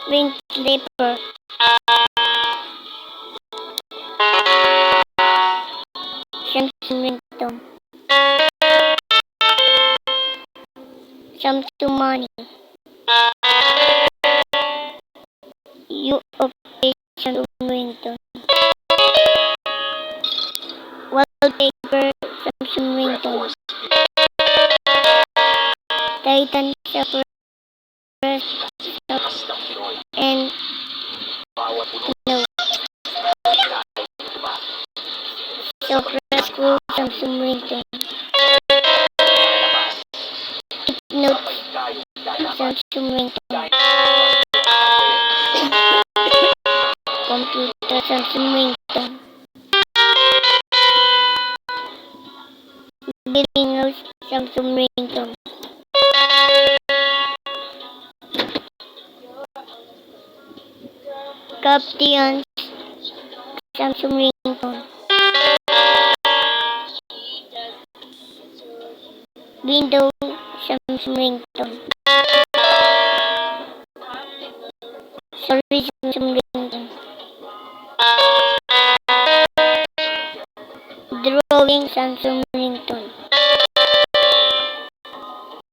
Spring Sleeper. Samsung Ringtone. Samsung Money. You okay, Samsung Ringtone. Wallpaper, Samsung Ringtone. Titan sa press and no. So press ko Samsung Ringtone. Note Samsung Ringtone. Computer Samsung Ringtone. Billing house Samsung Ringtone. Captions Samsung Ringtone. Windows Samsung Ringtone. Sorry Samsung Ringtone. Drawing Samsung